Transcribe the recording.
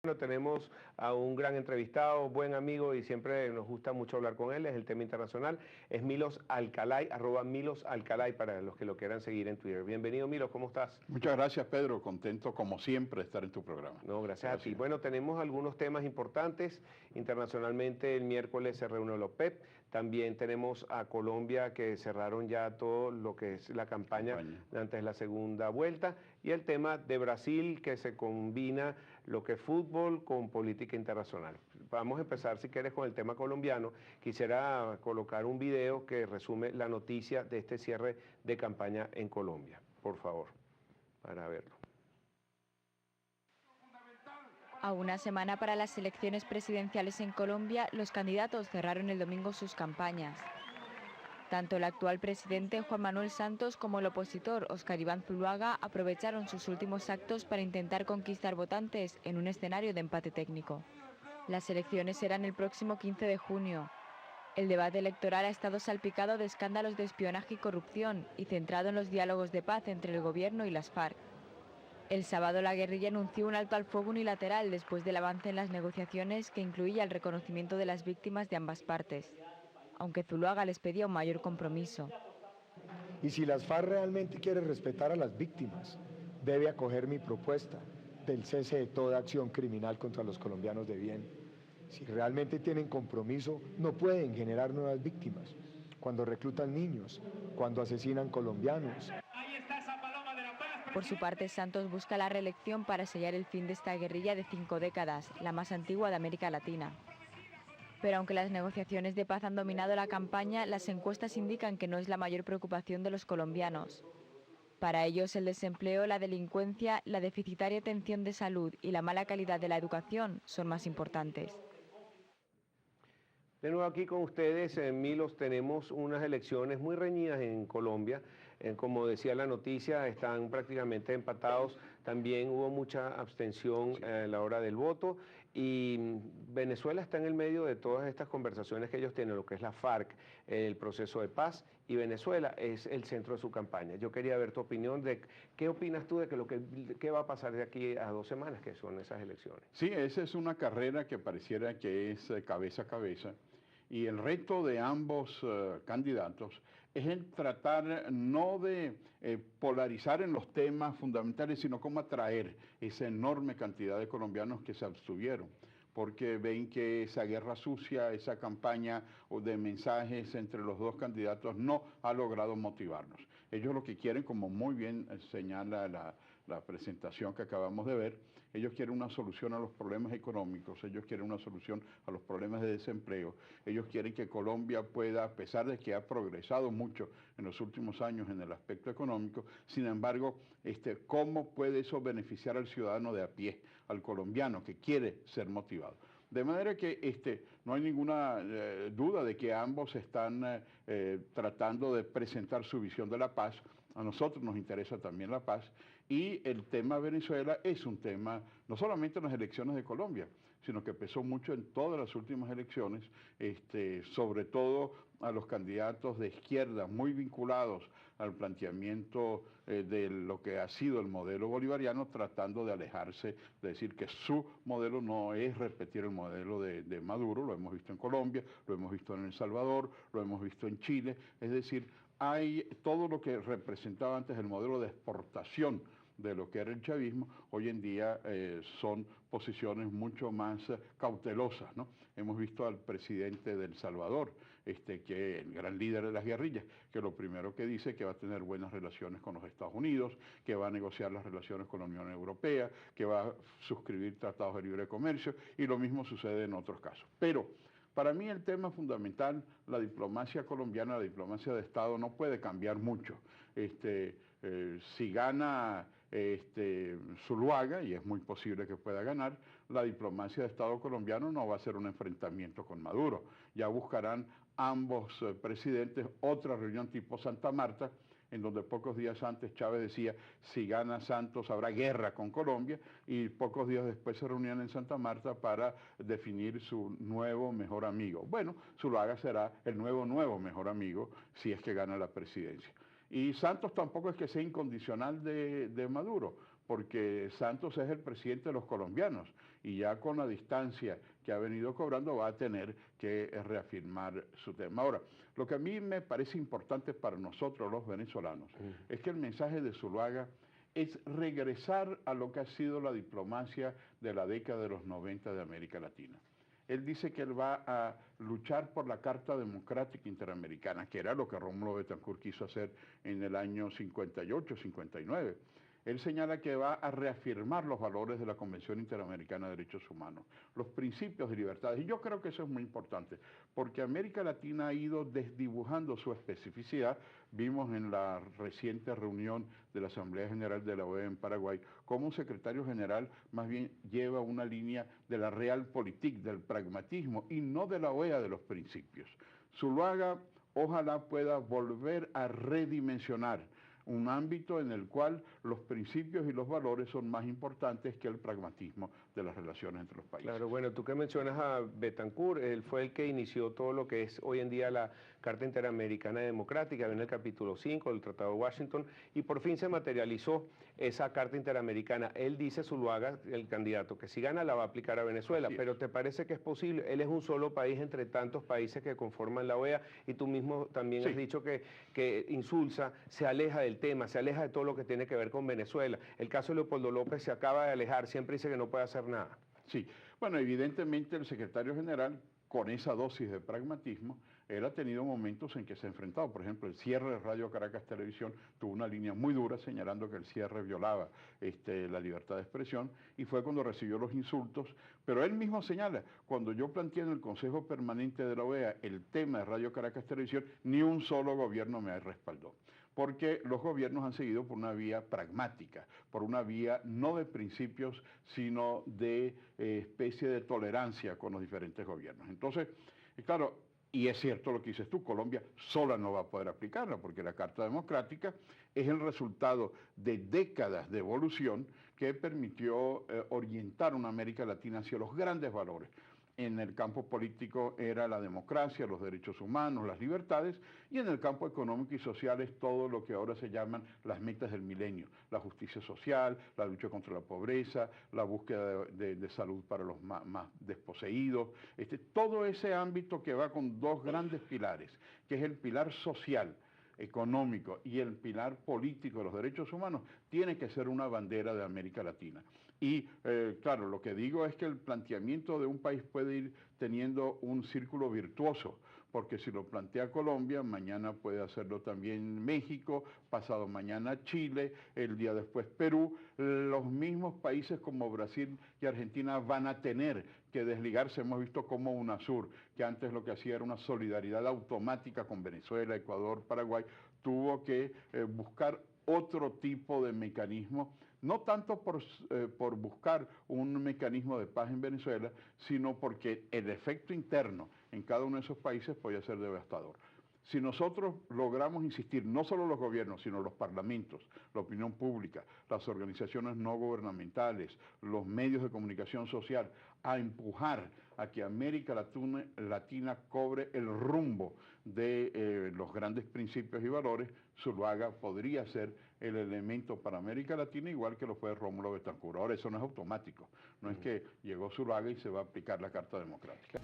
Bueno, tenemos a un gran entrevistado, buen amigo y siempre nos gusta mucho hablar con él, es el tema internacional, es Milos Alcalay, @MilosAlcalay para los que lo quieran seguir en Twitter. Bienvenido Milos, ¿cómo estás? Muchas gracias Pedro, contento como siempre de estar en tu programa. No, gracias a ti. Bueno, tenemos algunos temas importantes. Internacionalmente el miércoles se reunió la OPEP, también tenemos a Colombia que cerraron ya todo lo que es la campaña antes de la segunda vuelta y el tema de Brasil que se combina lo que es fútbol con política internacional. Vamos a empezar, si quieres, con el tema colombiano. Quisiera colocar un video que resume la noticia de este cierre de campaña en Colombia, por favor, para verlo. A una semana para las elecciones presidenciales en Colombia, los candidatos cerraron el domingo sus campañas. Tanto el actual presidente Juan Manuel Santos como el opositor Óscar Iván Zuluaga aprovecharon sus últimos actos para intentar conquistar votantes en un escenario de empate técnico. Las elecciones serán el próximo 15 de junio. El debate electoral ha estado salpicado de escándalos de espionaje y corrupción y centrado en los diálogos de paz entre el gobierno y las FARC. El sábado la guerrilla anunció un alto al fuego unilateral después del avance en las negociaciones que incluía el reconocimiento de las víctimas de ambas partes, aunque Zuluaga les pedía un mayor compromiso. Y si las FARC realmente quiere respetar a las víctimas, debe acoger mi propuesta del cese de toda acción criminal contra los colombianos de bien. Si realmente tienen compromiso, no pueden generar nuevas víctimas. Cuando reclutan niños, cuando asesinan colombianos. Por su parte, Santos busca la reelección para sellar el fin de esta guerrilla de 5 décadas, la más antigua de América Latina. Pero aunque las negociaciones de paz han dominado la campaña, las encuestas indican que no es la mayor preocupación de los colombianos. Para ellos, el desempleo, la delincuencia, la deficitaria atención de salud y la mala calidad de la educación son más importantes. De nuevo aquí con ustedes, Milos, tenemos unas elecciones muy reñidas en Colombia. Como decía la noticia, están prácticamente empatados. También hubo mucha abstención a la hora del voto. Y Venezuela está en el medio de todas estas conversaciones que ellos tienen, lo que es la FARC, el proceso de paz, y Venezuela es el centro de su campaña. Yo quería ver tu opinión de qué opinas tú de qué va a pasar de aquí a 2 semanas, que son esas elecciones. Sí, esa es una carrera que pareciera que es cabeza a cabeza. Y el reto de ambos candidatos es el tratar no de polarizar en los temas fundamentales, sino cómo atraer esa enorme cantidad de colombianos que se abstuvieron, porque ven que esa guerra sucia, esa campaña de mensajes entre los dos candidatos no ha logrado motivarnos. Ellos lo que quieren, como muy bien señala la presentación que acabamos de ver, ellos quieren una solución a los problemas económicos, ellos quieren una solución a los problemas de desempleo, ellos quieren que Colombia pueda, a pesar de que ha progresado mucho en los últimos años en el aspecto económico, sin embargo, ¿cómo puede eso beneficiar al ciudadano de a pie, al colombiano que quiere ser motivado? De manera que no hay ninguna duda de que ambos están tratando de presentar su visión de la paz. A nosotros nos interesa también la paz y el tema Venezuela es un tema no solamente en las elecciones de Colombia, sino que pesó mucho en todas las últimas elecciones, sobre todo a los candidatos de izquierda muy vinculados al planteamiento de lo que ha sido el modelo bolivariano, tratando de alejarse, de decir que su modelo no es repetir el modelo de Maduro. Lo hemos visto en Colombia, lo hemos visto en El Salvador, lo hemos visto en Chile, es decir, hay todo lo que representaba antes el modelo de exportación de lo que era el chavismo, hoy en día son posiciones mucho más cautelosas, ¿no? Hemos visto al presidente de El Salvador, que el gran líder de las guerrillas, que lo primero que dice es que va a tener buenas relaciones con los Estados Unidos, que va a negociar las relaciones con la Unión Europea, que va a suscribir tratados de libre comercio, y lo mismo sucede en otros casos. Pero para mí el tema fundamental, la diplomacia colombiana, la diplomacia de Estado no puede cambiar mucho. Si gana Zuluaga, y es muy posible que pueda ganar, la diplomacia de Estado colombiano no va a ser un enfrentamiento con Maduro. Ya buscarán ambos presidentes otra reunión tipo Santa Marta, en donde pocos días antes Chávez decía, si gana Santos habrá guerra con Colombia, y pocos días después se reunían en Santa Marta para definir su nuevo mejor amigo. Bueno, Zuluaga será el nuevo mejor amigo si es que gana la presidencia. Y Santos tampoco es que sea incondicional de Maduro, porque Santos es el presidente de los colombianos y ya con la distancia que ha venido cobrando va a tener que reafirmar su tema. Ahora, lo que a mí me parece importante para nosotros los venezolanos es que el mensaje de Zuluaga es regresar a lo que ha sido la diplomacia de la década de los 90 de América Latina. Él dice que él va a luchar por la Carta Democrática Interamericana, que era lo que Rómulo Betancourt quiso hacer en el año 58, 59. Él señala que va a reafirmar los valores de la Convención Interamericana de Derechos Humanos, los principios de libertades. Y yo creo que eso es muy importante, porque América Latina ha ido desdibujando su especificidad. Vimos en la reciente reunión de la Asamblea General de la OEA en Paraguay cómo un secretario general más bien lleva una línea de la realpolitik, del pragmatismo, y no de la OEA de los principios. Zuluaga ojalá pueda volver a redimensionar un ámbito en el cual los principios y los valores son más importantes que el pragmatismo de las relaciones entre los países. Claro, bueno, tú que mencionas a Betancourt, él fue el que inició todo lo que es hoy en día la Carta Interamericana Democrática, en el capítulo 5 del Tratado de Washington, y por fin se materializó esa Carta Interamericana. Él dice, Zuluaga, el candidato, que si gana la va a aplicar a Venezuela, pero ¿te parece que es posible? Él es un solo país entre tantos países que conforman la OEA, y tú mismo también has dicho que Insulza se aleja del tema, se aleja de todo lo que tiene que ver con Venezuela. El caso de Leopoldo López se acaba de alejar, siempre dice que no puede hacer nada. Sí, bueno, evidentemente el secretario general, con esa dosis de pragmatismo, él ha tenido momentos en que se ha enfrentado. Por ejemplo, el cierre de Radio Caracas Televisión tuvo una línea muy dura señalando que el cierre violaba la libertad de expresión, y fue cuando recibió los insultos. Pero él mismo señala, cuando yo planteé en el Consejo Permanente de la OEA el tema de Radio Caracas Televisión, ni un solo gobierno me respaldó, porque los gobiernos han seguido por una vía pragmática, por una vía no de principios, sino de especie de tolerancia con los diferentes gobiernos. Entonces, claro, y es cierto lo que dices tú, Colombia sola no va a poder aplicarla, porque la Carta Democrática es el resultado de décadas de evolución que permitió orientar una América Latina hacia los grandes valores. En el campo político era la democracia, los derechos humanos, las libertades, y en el campo económico y social es todo lo que ahora se llaman las metas del milenio: la justicia social, la lucha contra la pobreza, la búsqueda de salud para los más desposeídos, todo ese ámbito que va con dos grandes pilares, que es el pilar social, económico, y el pilar político de los derechos humanos, tiene que ser una bandera de América Latina. Y claro, lo que digo es que el planteamiento de un país puede ir teniendo un círculo virtuoso, porque si lo plantea Colombia, mañana puede hacerlo también México, pasado mañana Chile, el día después Perú. Los mismos países como Brasil y Argentina van a tener que desligarse. Hemos visto como UNASUR, que antes lo que hacía era una solidaridad automática con Venezuela, Ecuador, Paraguay, tuvo que buscar otro tipo de mecanismo, no tanto por buscar un mecanismo de paz en Venezuela, sino porque el efecto interno en cada uno de esos países podía ser devastador. Si nosotros logramos insistir, no solo los gobiernos, sino los parlamentos, la opinión pública, las organizaciones no gubernamentales, los medios de comunicación social, a empujar a que América Latina cobre el rumbo de los grandes principios y valores, Zuluaga podría ser el elemento para América Latina, igual que lo fue Rómulo Betancourt. Ahora, eso no es automático, no es que llegó Zuluaga y se va a aplicar la Carta Democrática.